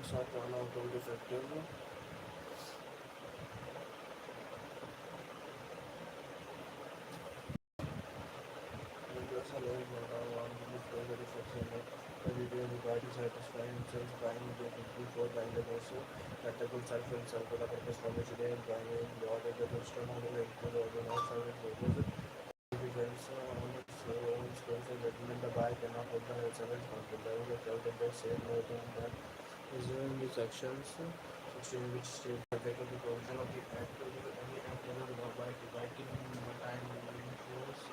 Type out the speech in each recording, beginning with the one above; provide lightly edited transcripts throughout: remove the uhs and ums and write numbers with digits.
locks are turned out to be defective. Windows allowing one to be further defects in it. The reviewer required to satisfy himself buying the before buying the goods. That the goods are filled for the purpose for which they are buying. The order the goods turn out to be include or do not service purpose. Depends on its own skills and judgment. The buyer cannot hold the seller responsible. The felt that they say no to that is in the sections. Section which state the effect of the provision of the act to any act other than by dividing time force.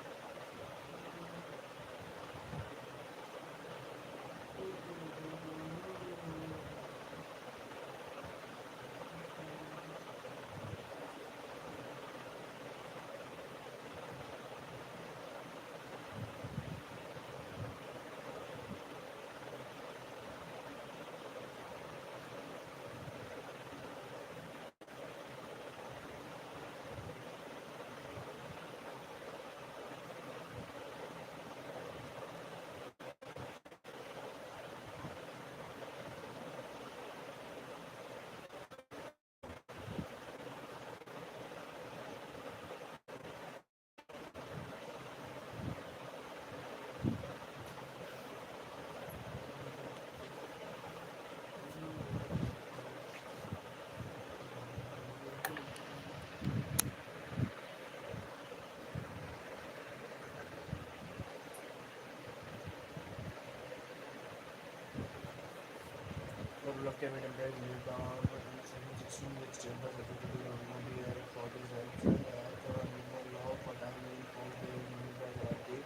Total of chemical days moved on in 716 which chambers effectively normally are for the results for a law for time being found they moved by variety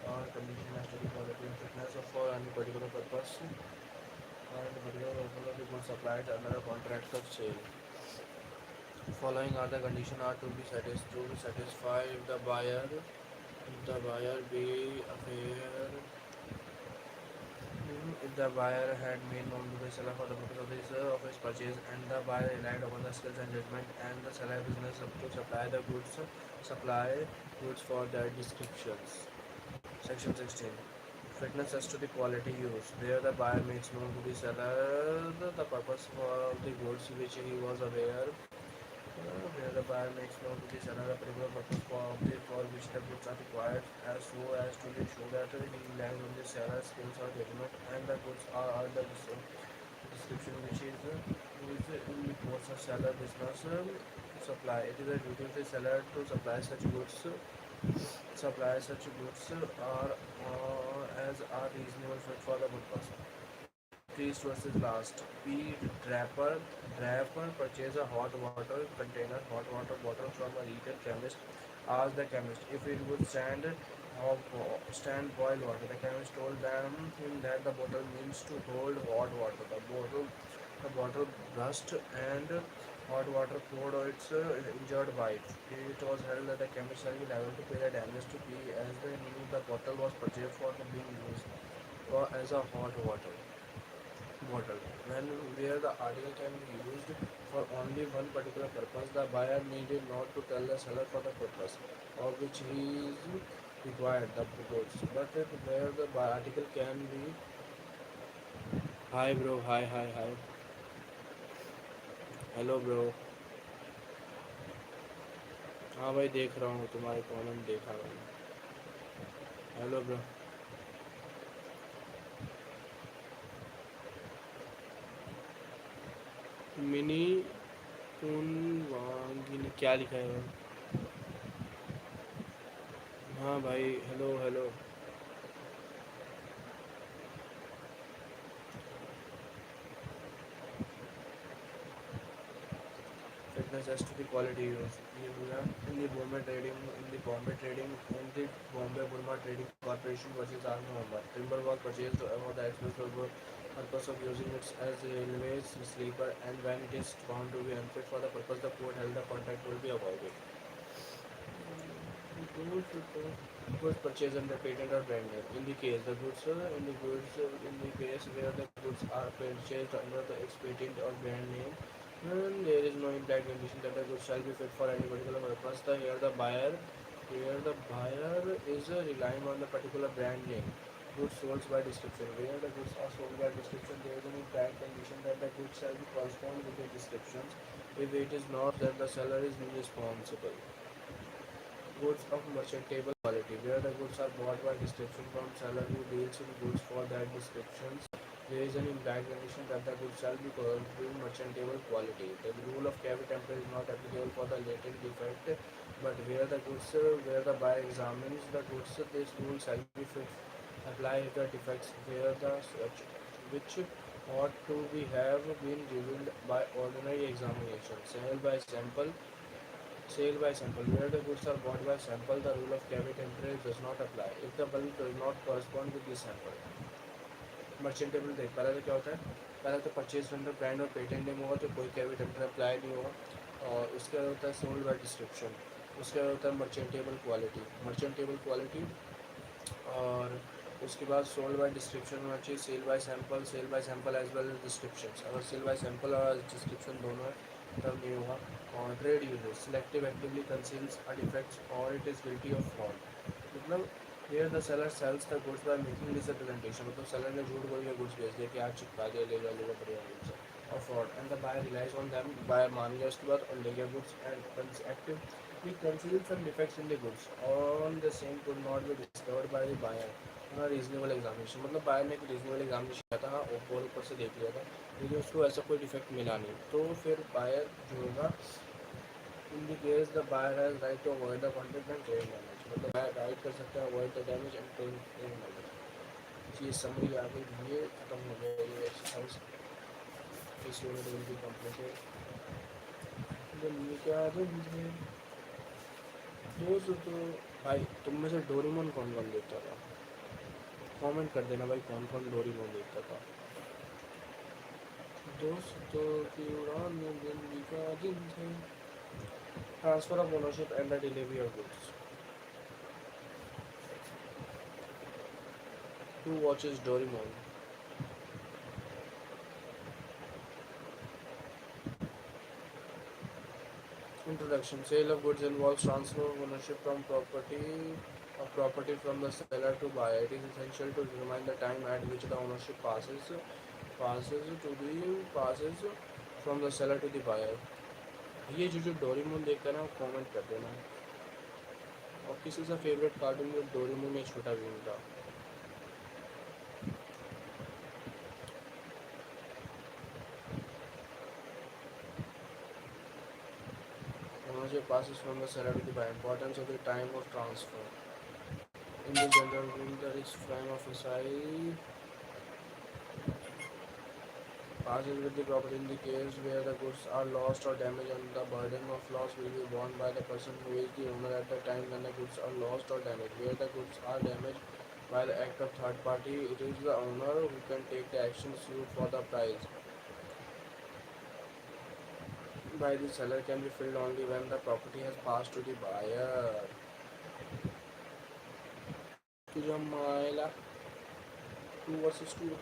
or condition as to the quality and fitness of for any particular purpose or the particular purpose of the goods supplied under a contract of sale. Following are the conditions are to be satisfied if the buyer be aware. If the buyer had made known to the seller for the purpose of his purchase and the buyer relied upon the skills and judgment and the seller business to supply goods for their descriptions. Section 16. Fitness as to the quality used. There the buyer makes known to the seller the purpose for the goods which he was aware. Where the buyer makes known to the seller the particular purpose for which the goods are required as so as to show that he relies on the seller's skills or judgment and the goods are the description which is in the course of seller business supply. It is a duty of the seller to supply such goods as are reasonable fit for the purpose. Priest versus last. P. Draper purchased a hot water container, hot water bottle from a retail chemist. Asked the chemist if it would stand boiled water. The chemist told him that the bottle means to hold hot water. The bottle burst and hot water poured on its injured wife. It was held that the chemist shall be liable to pay the damage to P as they knew the bottle was purchased for being used as a hot water bottle. Where the article can be used for only one particular purpose, the buyer needed not to tell the seller for the purpose of which he is required the goods. But where the article can be hi bro, hi. Hello bro. हाँ भाई देख रहा हूँ तुम्हारे column देखा भाई. Hello bro. Mini उन क्या लिखा है भाई? हाँ भाई hello. Fitness as to the quality used. In the Bombay Burma Trading Corporation versus Arno Muhammad. Timber was purchased for the express purpose of using it as a railway sleeper, and when it is found to be unfit for the purpose, the court held the contract will be avoided. Goods purchased under patent or brand name. In the case, in the case where the goods are purchased under the its patent or brand name, and there is no implied condition that the goods shall be fit for any particular purpose. Here the buyer is relying on the particular brand name. Goods sold by description. Where the goods are sold by description, there is an implied condition that the goods shall be correspond with the descriptions. If it is not, then the seller is responsible. Goods of merchantable quality. Where the goods are bought by description from seller who deals in goods for that descriptions, there is an implied condition that the goods shall be merchantable quality. The rule of caveat emptor is not applicable for the latent defect, but where the buyer examines the goods, this rule shall be apply if the defects where the which ought to be have been revealed by ordinary examination. Sale by sample. Where the goods are bought by sample, the rule of caveat emptor does not apply. If the bulk does not correspond with the sample. मर्चेंटेबल देख पहले तो क्या होता है, पहले तो purchase under brand और patent name होगा तो कोई कैविट अंडर अप्लाई नहीं होगा। और उसके बाद होता है सोल्ड बाय डिस्क्रिप्शन, उसके बाद होता है मर्चेंटेबल क्वालिटी। और उसके बाद सोल्ड बाय डिस्क्रिप्शन होना चाहिए, sale by sample as well as description. अगर सेल बाय सैंपल और डिस्क्रिप्शन दोनों है तब नहीं होगा। और trade uses selective actively conceals a defects और it is guilty of fraud. मतलब here the seller sells the goods by making misrepresentation, मतलब seller ने झूठ बोल के goods बेच दिया कि आज चिपका दिया, ले जाओ बढ़िया goods है, और fraud and the buyer relies on them, buyer मान गया उसके बाद और ले गया goods and active he conceals some defects in the goods on the same could not be discovered by the buyer on a reasonable examination। मतलब buyer ने एक reasonable examination किया था, ऊपर से देख लिया था लेकिन उसको ऐसा कोई डिफेक्ट मिला नहीं, तो फिर buyer जो होगा in the case the buyer has right to avoid the content and claim damage, मतलब buyer राइट कर सकता है avoid the damage and claim damage। ये समरी आ गई, ये खत्म हो गया ये एक्सरसाइज। इस यूनिट विल बी कंप्लीटेड। जल्दी क्या जल्दी दोस्तों। भाई तुम में से डोरेमोन कौन कौन देखता था, कमेंट कर देना भाई कौन कौन डोरेमोन देखता था। दोस्तों की उड़ान में जिंदगी का दिन थे। Transfer of ownership and the delivery of goods. Who watches Doraemon? Introduction. Sale of goods involves transfer of ownership of property from the seller to buyer. It is essential to determine the time at which the ownership passes from the seller to the buyer. ये जो Doraemon देखता है ना comment कर देना। और किसी का फेवरेट कार्टून जो डोरेमोन या छोटा भीम था। Ownership passes from the seller to the buyer. Importance of the time of transfer. In the general rule, there is prima facie passes with the property in the case where the goods are lost or damaged, and the burden of loss will be borne by the person who is the owner at the time when the goods are lost or damaged. Where the goods are damaged by the act of third party, it is the owner who can take the action suit for the price by the seller can be filled only when the property has passed to the buyer. तुझ्या मायला 2 versus 2।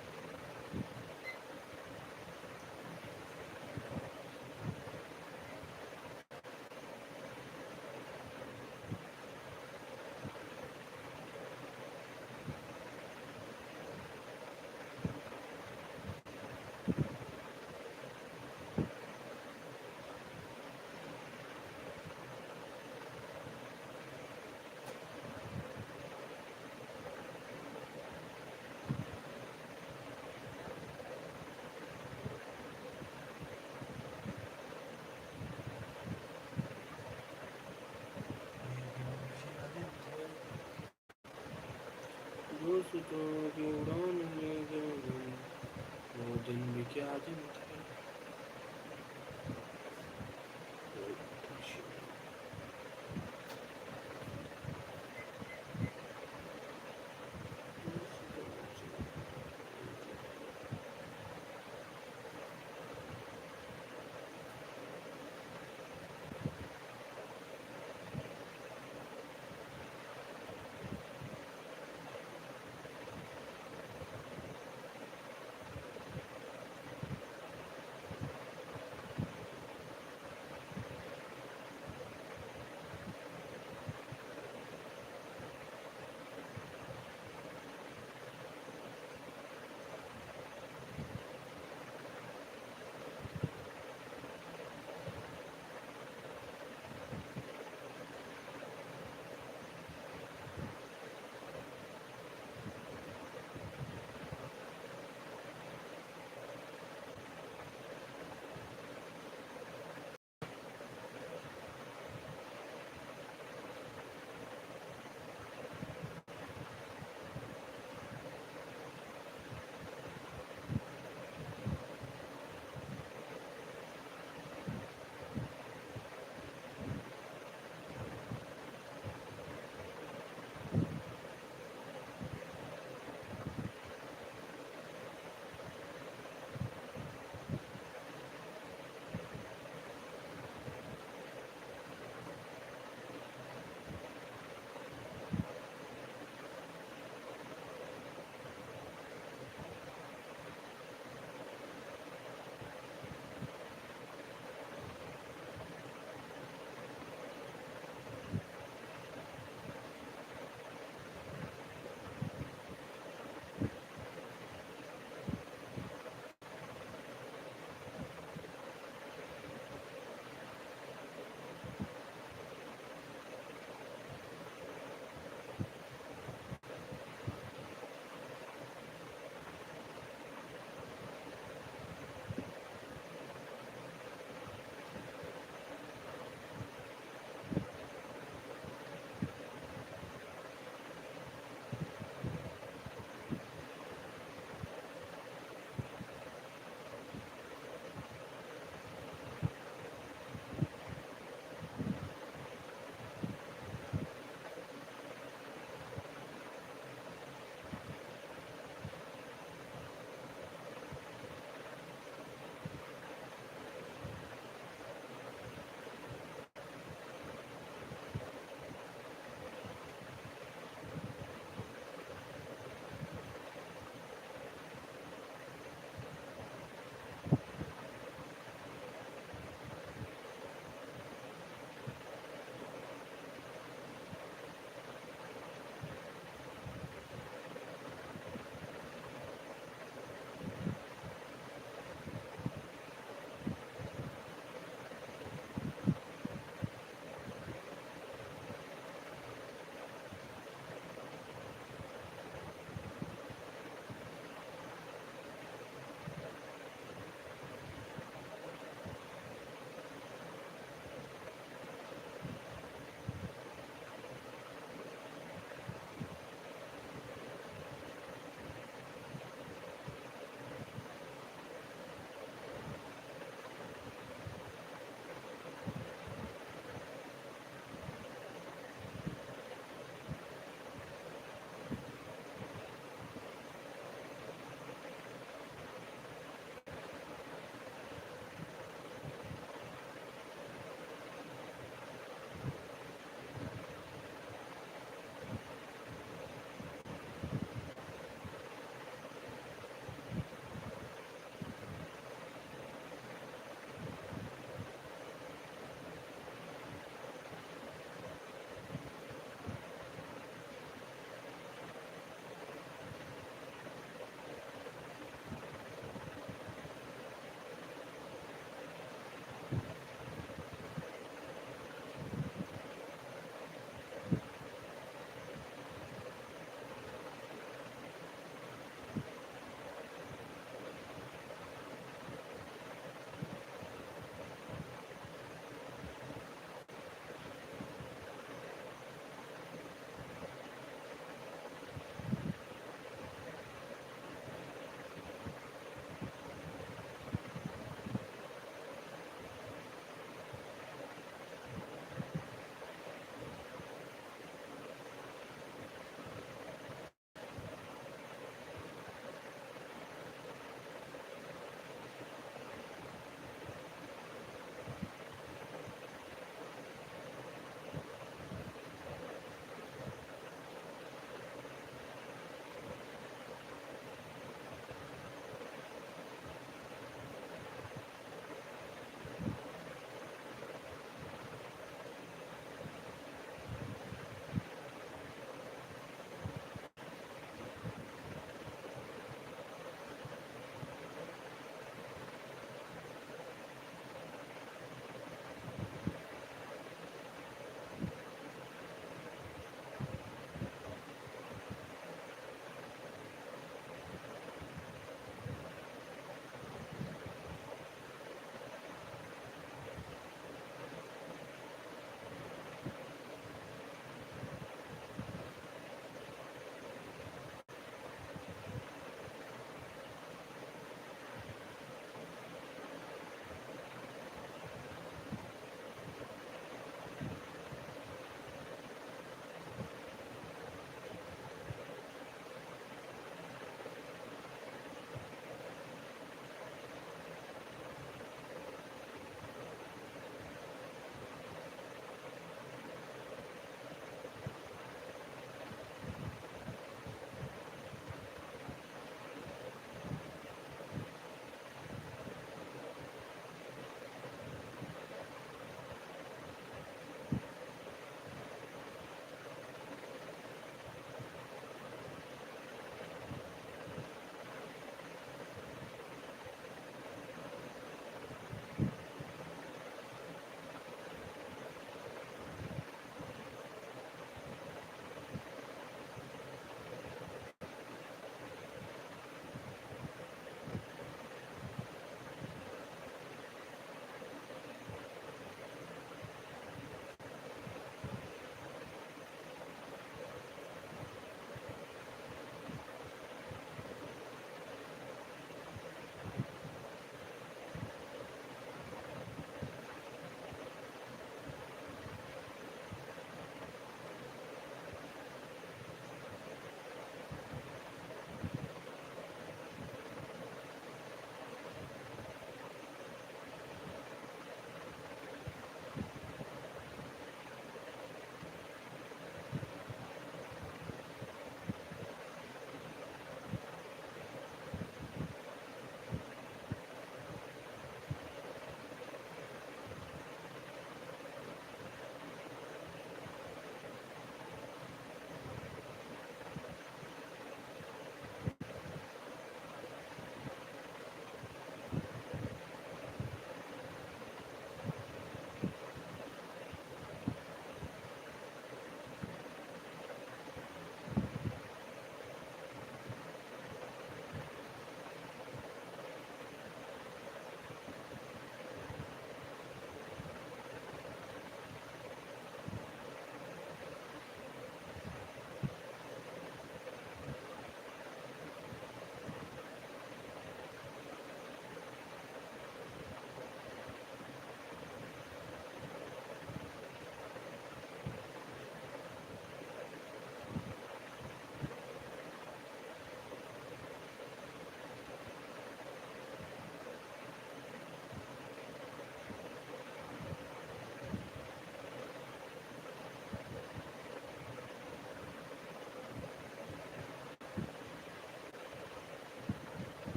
दोस्तों की उड़ान में वो दिन भी क्या दिन थे।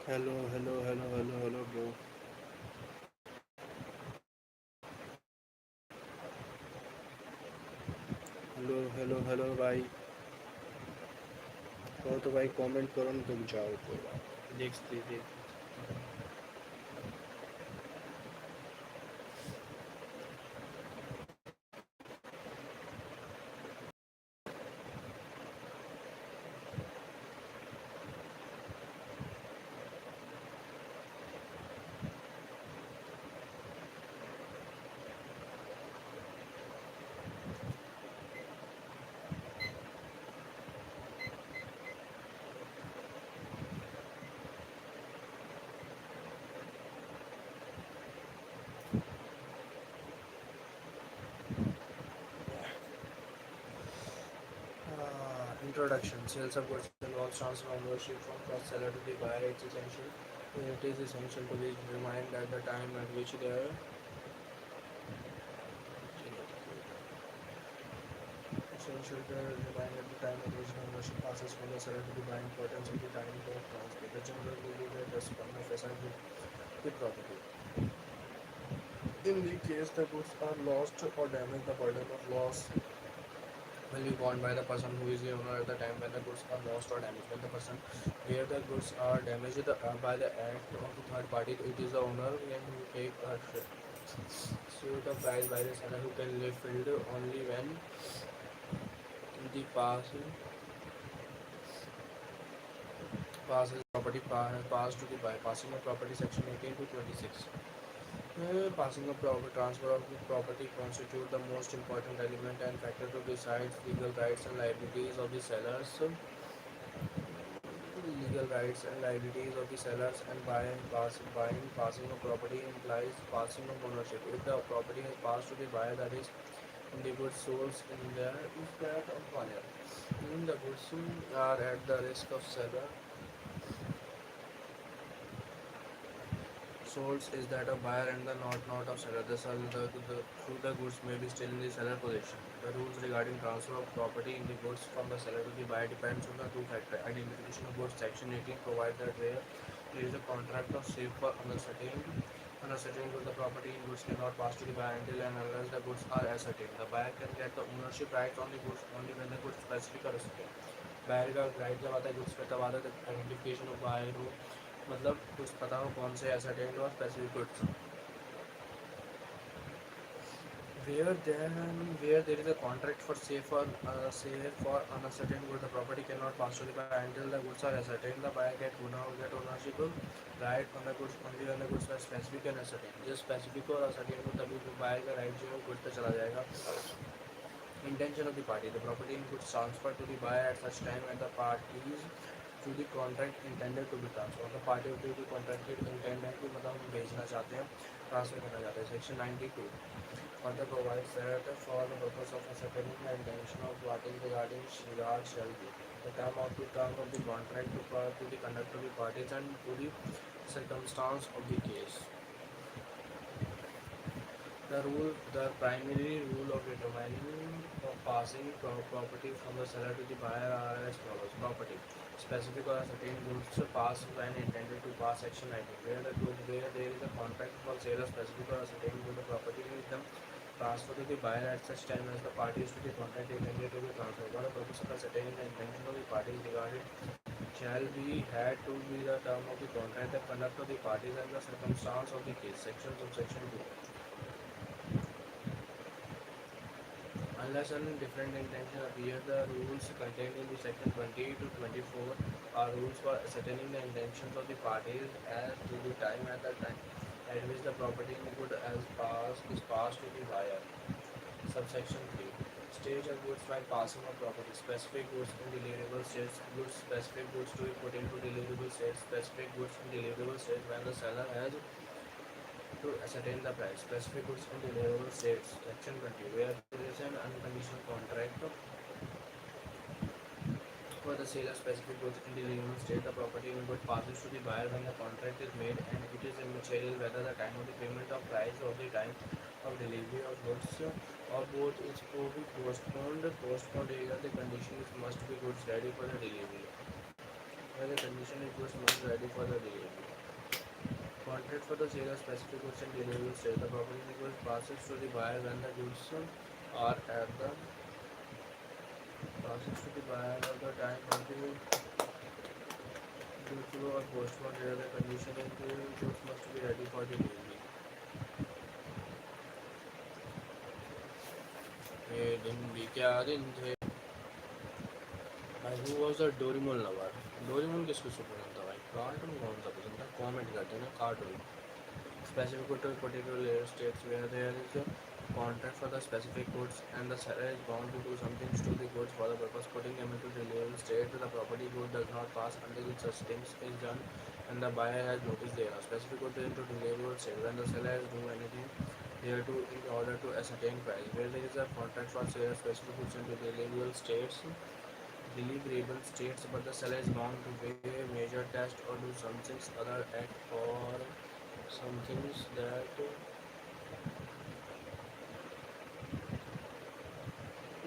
Hello hello hello hello hello bro. Hello hello hello भाई. कहो तो भाई कमेंट करो ना तुम जाओ कोई बात देखते देख. Introduction. Sales of goods involves transfer of ownership from the seller to the buyer. It's essential. It is essential to be remind at the time at which they are essential to remind at the time at which the ownership passes from the seller to the buyer. Importance of the time of transfer. The general rule is that the of the property. In the case the goods are lost or damaged, the burden of loss will be borne by the person who is the owner at the time when the goods are lost or damaged. When the person where the goods are damaged by the act of the third party, it is the owner who take a sue the price by the seller who can live filled only when the passes property pass to the bypassing of property section 18 to 26. Passing of property transfer of the property constitute the most important element and factor to decide legal rights and liabilities of the sellers. Legal rights and liabilities of the sellers and buying passing of property implies passing of ownership. If the property has passed to the buyer, that is, the goods sold in there is that of buyer. Even the goods are at the risk of seller sold is that of buyer and the not of seller. The goods may be still in the seller possession. The rules regarding transfer of property in the goods from the seller to the buyer depends on the two factor identification of goods. Section 18 provides that where there is a contract of sale for unascertained good the property in goods cannot pass to the buyer until and unless the goods are ascertained. The buyer can get the ownership rights on the goods only when the goods specific are ascertained. Buyer का right जब आता है goods पे तब आता है identification of buyer हो मतलब कुछ पता हो कौन से एसेटेंट और specific goods where there is a contract for say for uncertain good the property cannot pass to the buyer until the goods are ascertained. The buyer get ownership right on the goods only when the goods are specific and ascertain. जिस specific और ascertain को तभी buyer का right जो है goods पे चला जाएगा. Intention of the party. The property in goods transferred to the buyer at such time when the parties to the contract intended to be transferred. The party to the contracted intended to मतलब हम बेचना चाहते हैं transfer करना चाहते हैं. Section 92 further provides that for the purpose of ascertaining the intention of parties regard shall be the term of the contract to the conduct of the parties and to the circumstance of the case. The primary rule of determining of passing property from the seller to the buyer are as follows. Property. Specific or certain goods pass when intended to pass section 19. Where there is a contract for sale of specific or certain good property is them transfer to the buyer at such time as the parties to the contract intended to be transferred. For the purpose of ascertaining the intention of the parties regarded shall be had to be the term of the contract, the conduct of the parties and the circumstance of the case. Sections of section 2. Unless an different intention appears, the rules contained in the section 20 to 24 are rules for ascertaining the intentions of the parties as to the time at which the property in good as passed to the buyer. Subsection 3. Stage of goods while passing of property. Specific goods in deliverable states. Goods specific goods to be put into deliverable states. Specific goods in deliverable states when the seller has to ascertain the price. Specific goods in deliverable states. Section 20. Where there is an unconditional contract for the sale of specific goods in deliverable state, the property in good passes to the buyer when the contract is made and it is immaterial whether the time of the payment of price or the time of delivery of goods or both is to be postponed. Postponed either the conditions must be goods ready for the delivery. where the condition is goods must be ready for the delivery. Contract for the sale of specific goods and delivery state. The property goods passes to the buyer when the goods are at the passes to the buyer of the time of the due to or postponed where the condition is the goods must be ready for delivery. ये दिन भी क्या दिन थे भाई who was the Doraemon lover? Doraemon किसको super था भाई? कार्टून कौन सा पसंद था? कमेंट करते ना cartoon. Specific to a particular layer states where there is a contract for the specific goods and the seller is bound to do something to the goods for the purpose putting them into delivery state. The property good does not pass until such things is done and the buyer has noticed there are specific goods into delivery state when the seller has do anything there to in order to ascertain price. Where there is a contract for sale of specific goods into deliverable states, but the seller is bound to weigh, measure, test, or do some things other act or some things that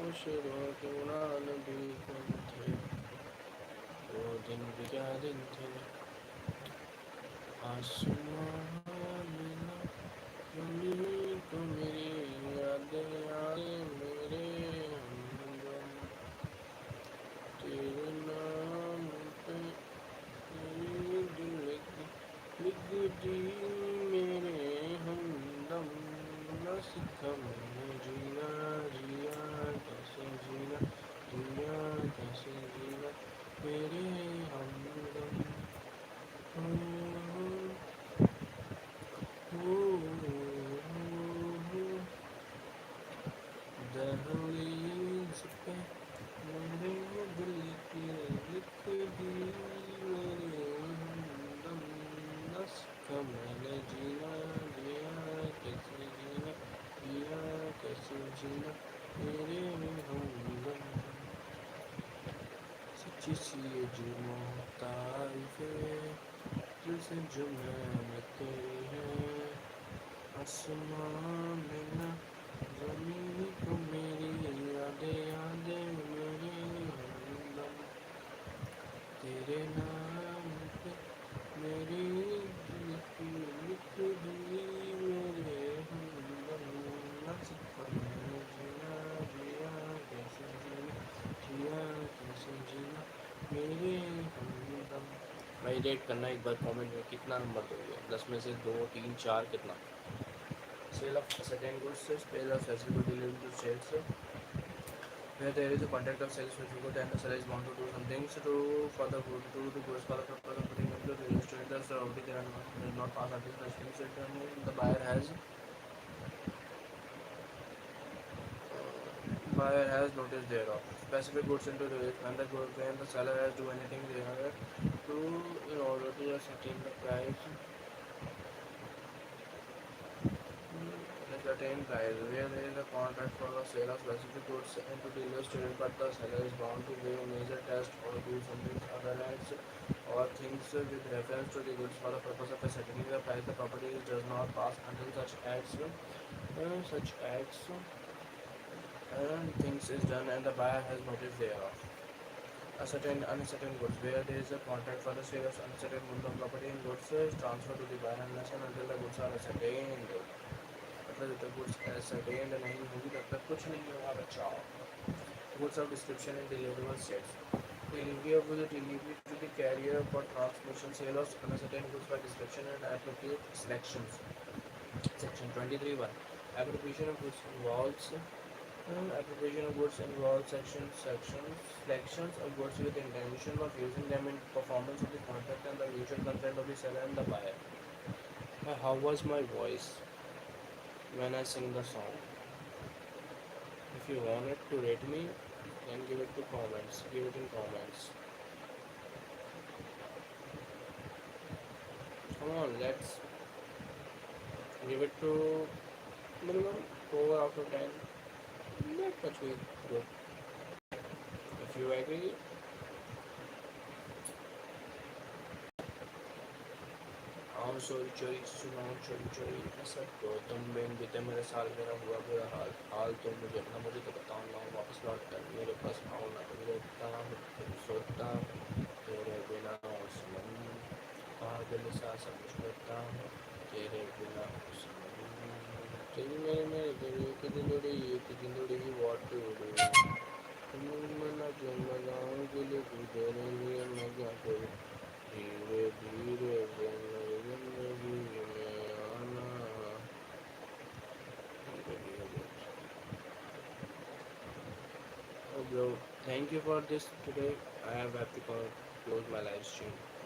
खुश रोना भी कम थे वो दिन भी क्या दिन थे आसमान मिला जमीन को मेरी यादें आए मेरे हमदम तेरे नाम पे मेरी दिल लिख दी मेरे हमदम न सीखा मैंने जीना जिया कैसे जीना जिया कैसे जीना मेरे हमदम दहलीज पे मेरे दिल की लिख दी मेरे हमदम न सीखा मैंने जीना जिया कैसे जीना जिया कैसे जीना मेरे हमदम सच्ची सी ये जुर्म तारीफें दिल से जो मैंने तेरी है आसमां में ना ज़मीन को मेरी यादें यादें मेरे हमदम तेरे नाम पे मेरी दिल की लिख दी मेरे हमदम न सीखा मैंने जीना जिया कैसे जीना जिया कैसे जीना मेरे हमदम. भाई रेट करना एक बार कमेंट में कितना नंबर दोगे 10 में से 2 3 4 कितना. Sale of certain goods, sale of specific delivery to sales where there is a contract of sales with good and the seller is bound to do some things to for the good to the goods for the purpose of putting into the register the already there are not pass until the things the buyer has noticed thereof. Specific goods into the when the good when the seller has do anything there to in order to ascertain the price. Certain price where there is a contract for the sale of specific goods into the illustrated but the seller is bound to weigh major test or do something other acts or things with reference to the goods for the purpose of ascertaining the price the property does not pass until such acts and things is done and the buyer has notice thereof. A certain uncertain goods where there is a contract for the sale of uncertain goods of property and goods is transferred to the buyer unless and until the goods are ascertained. मतलब जब तक goods ascertained नहीं होगी तब तक कुछ नहीं होगा बच्चा. Goods of description and deliverable states. Delivery of the delivery to the carrier for transmission sale of uncertain goods by description and appropriate selections. Section 23(1). Appropriation of goods involves appropriation of goods involves selections of goods with intention of using them in performance of the contract and the mutual consent of the seller and the buyer. How was my voice when I sing the song? If you wanted to rate me, then give it to comments. Give it in comments. Come on, let's give it to minimum 4 out of 10. Not much good. If you agree, आओ चोरी चोरी सुनाओ चोरी चोरी ऐसा तो तुम Ben बीते मेरे साल मेरा हुआ बुरा हाल हाल तो मुझे ना मुझे तो बताओ ना वापस लौट कर मेरे पास आओ ना तो मुझे तुम सोचता तेरे बिना दिल सा सब कुछ करता हूँ तेरे बिना तेरी मेरे मेरे तेरी एक जिंदड़ी what to do मना जो मनाऊं दिल को तेरे लिए मैं क्या करूँ धीरे धीरे जिंदगी में आना धीरे धीरे oh bro thank you for this today I have to close my live stream